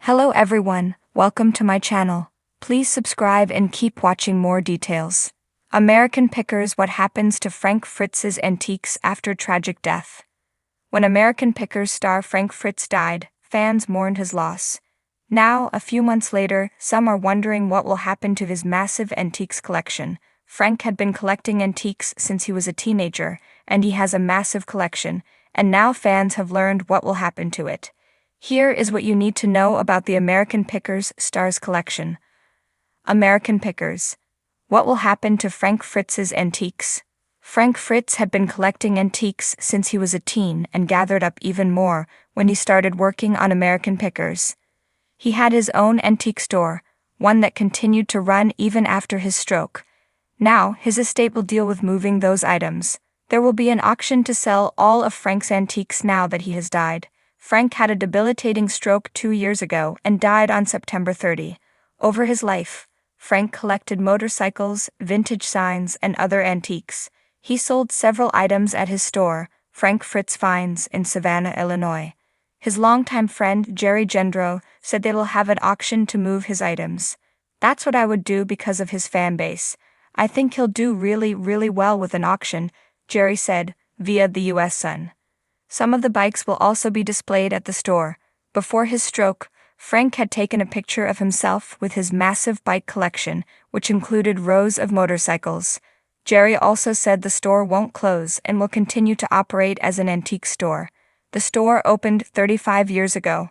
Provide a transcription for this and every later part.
Hello everyone, welcome to my channel. Please subscribe and keep watching more details. American Pickers: What happens to Frank Fritz's antiques after tragic death? When American Pickers star Frank Fritz died, fans mourned his loss. Now, a few months later, some are wondering what will happen to his massive antiques collection. Frank had been collecting antiques since he was a teenager, and he has a massive collection, and now fans have learned what will happen to it. Here is what you need to know about the American Pickers Stars collection. American Pickers: What will happen to Frank Fritz's antiques? Frank Fritz had been collecting antiques since he was a teen and gathered up even more when he started working on American Pickers. He had his own antique store, one that continued to run even after his stroke. Now, his estate will deal with moving those items. There will be an auction to sell all of Frank's antiques now that he has died. Frank had a debilitating stroke 2 years ago and died on September 30. Over his life, Frank collected motorcycles, vintage signs, and other antiques. He sold several items at his store, Frank Fritz Finds, in Savannah, Illinois. His longtime friend Jerry Gendro said they will have an auction to move his items. "That's what I would do because of his fan base. I think he'll do really well with an auction," Jerry said, via the US Sun. Some of the bikes will also be displayed at the store. Before his stroke, Frank had taken a picture of himself with his massive bike collection, which included rows of motorcycles. Jerry also said the store won't close and will continue to operate as an antique store. The store opened 35 years ago.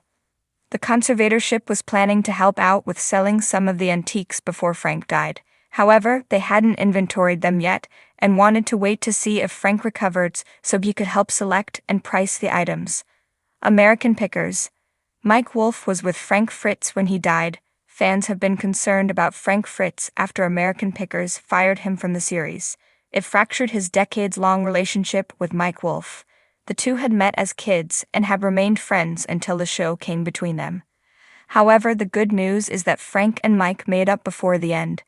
The conservatorship was planning to help out with selling some of the antiques before Frank died. However, they hadn't inventoried them yet and wanted to wait to see if Frank recovered so he could help select and price the items. American Pickers: Mike Wolfe was with Frank Fritz when he died. Fans have been concerned about Frank Fritz after American Pickers fired him from the series. It fractured his decades-long relationship with Mike Wolfe. The two had met as kids and have remained friends until the show came between them. However, the good news is that Frank and Mike made up before the end.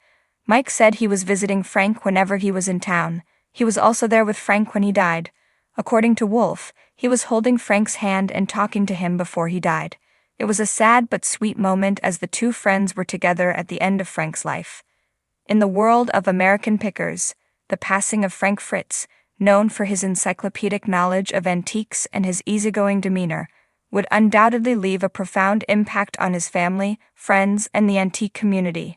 Mike said he was visiting Frank whenever he was in town. He was also there with Frank when he died. According to Wolfe, he was holding Frank's hand and talking to him before he died. It was a sad but sweet moment as the two friends were together at the end of Frank's life. In the world of American Pickers, the passing of Frank Fritz, known for his encyclopedic knowledge of antiques and his easygoing demeanor, would undoubtedly leave a profound impact on his family, friends, and the antique community.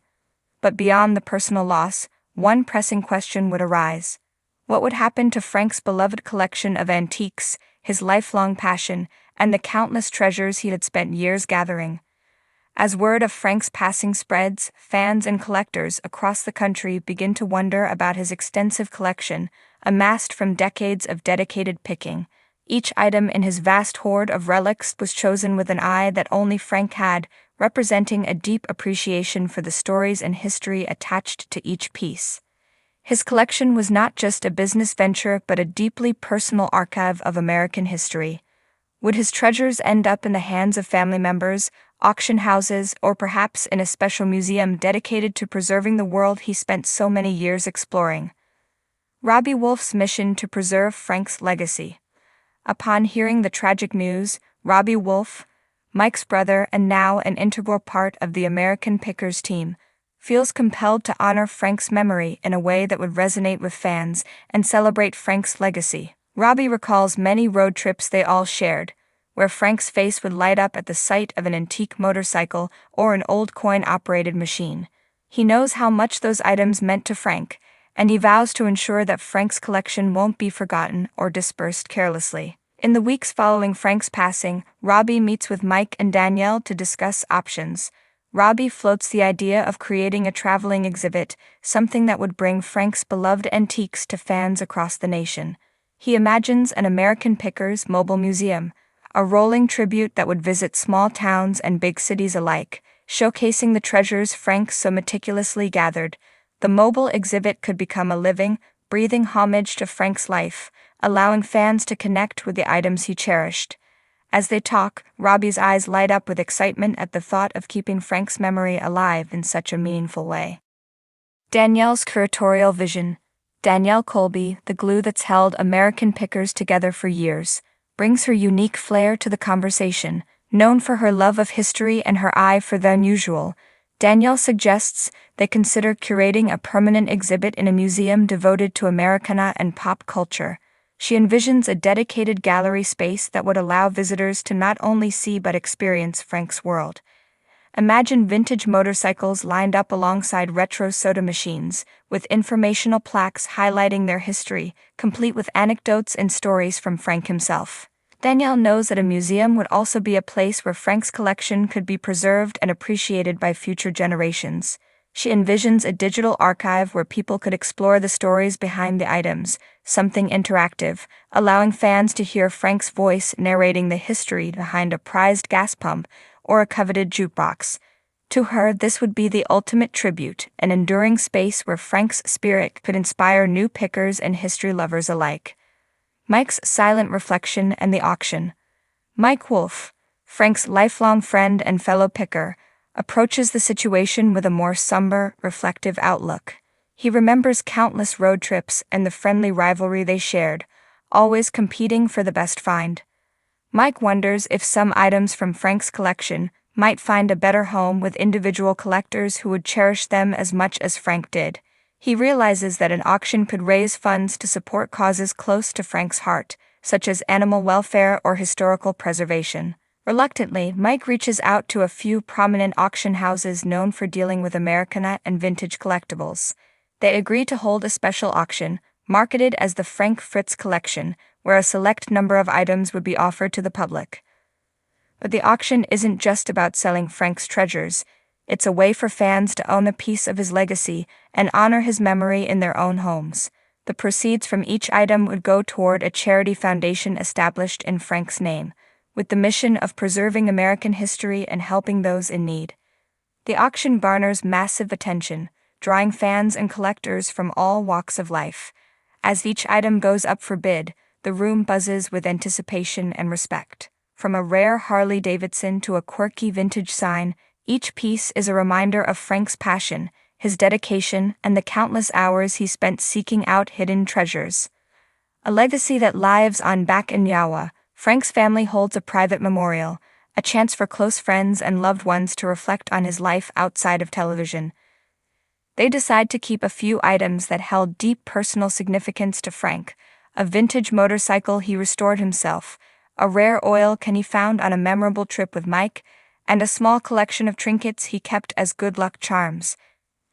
But beyond the personal loss, one pressing question would arise. What would happen to Frank's beloved collection of antiques, his lifelong passion, and the countless treasures he had spent years gathering? As word of Frank's passing spreads, fans and collectors across the country begin to wonder about his extensive collection, amassed from decades of dedicated picking. Each item in his vast hoard of relics was chosen with an eye that only Frank had, representing a deep appreciation for the stories and history attached to each piece. His collection was not just a business venture but a deeply personal archive of American history. Would his treasures end up in the hands of family members, auction houses, or perhaps in a special museum dedicated to preserving the world he spent so many years exploring? Robbie Wolfe's mission to preserve Frank's legacy. Upon hearing the tragic news, Robbie Wolfe, Mike's brother and now an integral part of the American Pickers team, feels compelled to honor Frank's memory in a way that would resonate with fans and celebrate Frank's legacy. Robbie recalls many road trips they all shared, where Frank's face would light up at the sight of an antique motorcycle or an old coin-operated machine. He knows how much those items meant to Frank, and he vows to ensure that Frank's collection won't be forgotten or dispersed carelessly. In the weeks following Frank's passing, Robbie meets with Mike and Danielle to discuss options. Robbie floats the idea of creating a traveling exhibit, something that would bring Frank's beloved antiques to fans across the nation. He imagines an American Pickers mobile museum, a rolling tribute that would visit small towns and big cities alike, showcasing the treasures Frank so meticulously gathered. The mobile exhibit could become a living, breathing homage to Frank's life, allowing fans to connect with the items he cherished. As they talk, Robbie's eyes light up with excitement at the thought of keeping Frank's memory alive in such a meaningful way. Danielle's curatorial vision. Danielle Colby, the glue that's held American Pickers together for years, brings her unique flair to the conversation, Known for her love of history and her eye for the unusual, Danielle suggests they consider curating a permanent exhibit in a museum devoted to Americana and pop culture. She envisions a dedicated gallery space that would allow visitors to not only see but experience Frank's world. Imagine vintage motorcycles lined up alongside retro soda machines, with informational plaques highlighting their history, complete with anecdotes and stories from Frank himself. Danielle knows that a museum would also be a place where Frank's collection could be preserved and appreciated by future generations. She envisions a digital archive where people could explore the stories behind the items, something interactive, allowing fans to hear Frank's voice narrating the history behind a prized gas pump or a coveted jukebox. To her, this would be the ultimate tribute, an enduring space where Frank's spirit could inspire new pickers and history lovers alike. Mike's silent reflection and the auction. Mike Wolf, Frank's lifelong friend and fellow picker, approaches the situation with a more somber, reflective outlook. He remembers countless road trips and the friendly rivalry they shared, always competing for the best find. Mike wonders if some items from Frank's collection might find a better home with individual collectors who would cherish them as much as Frank did. He realizes that an auction could raise funds to support causes close to Frank's heart, such as animal welfare or historical preservation. Reluctantly, Mike reaches out to a few prominent auction houses known for dealing with Americana and vintage collectibles. They agree to hold a special auction, marketed as the Frank Fritz collection, where a select number of items would be offered to the public. But the auction isn't just about selling Frank's treasures. It's a way for fans to own a piece of his legacy and honor his memory in their own homes. The proceeds from each item would go toward a charity foundation established in Frank's name, with the mission of preserving American history and helping those in need. The auction garners massive attention, drawing fans and collectors from all walks of life. As each item goes up for bid, the room buzzes with anticipation and respect. From a rare Harley-Davidson to a quirky vintage sign, each piece is a reminder of Frank's passion, his dedication, and the countless hours he spent seeking out hidden treasures. A legacy that lives on back in Iowa, Frank's family holds a private memorial, a chance for close friends and loved ones to reflect on his life outside of television. They decide to keep a few items that held deep personal significance to Frank: a vintage motorcycle he restored himself, a rare oil can he found on a memorable trip with Mike, and a small collection of trinkets he kept as good luck charms.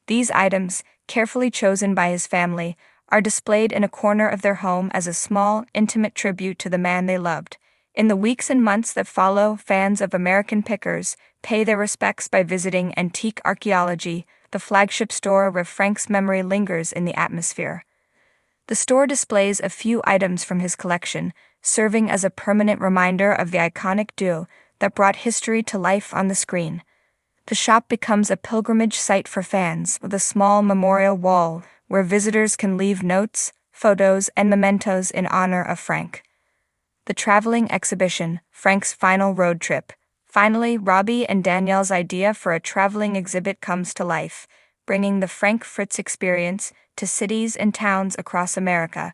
These items, carefully chosen by his family, are displayed in a corner of their home as a small, intimate tribute to the man they loved. In the weeks and months that follow, fans of American Pickers pay their respects by visiting Antique Archaeology, the flagship store where Frank's memory lingers in the atmosphere. The store displays a few items from his collection, serving as a permanent reminder of the iconic duo that brought history to life on the screen. The shop becomes a pilgrimage site for fans, with a small memorial wall where visitors can leave notes, photos, and mementos in honor of Frank. The traveling exhibition, Frank's final road trip. Finally, Robbie and Danielle's idea for a traveling exhibit comes to life, bringing the Frank Fritz experience to cities and towns across America.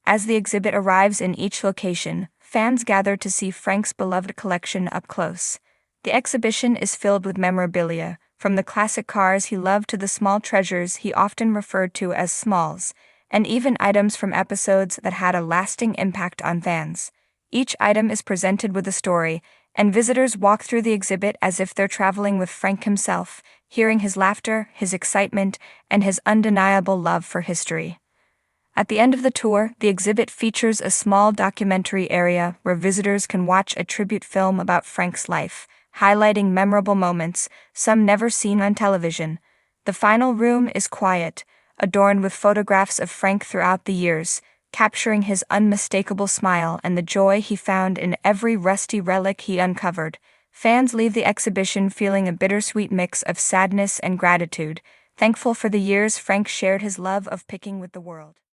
As the exhibit arrives in each location, fans gather to see Frank's beloved collection up close. The exhibition is filled with memorabilia, from the classic cars he loved to the small treasures he often referred to as smalls, and even items from episodes that had a lasting impact on fans. Each item is presented with a story, and visitors walk through the exhibit as if they're traveling with Frank himself, hearing his laughter, his excitement, and his undeniable love for history. At the end of the tour, the exhibit features a small documentary area where visitors can watch a tribute film about Frank's life, highlighting memorable moments, some never seen on television. The final room is quiet, adorned with photographs of Frank throughout the years, capturing his unmistakable smile and the joy he found in every rusty relic he uncovered. Fans leave the exhibition feeling a bittersweet mix of sadness and gratitude, thankful for the years Frank shared his love of picking with the world.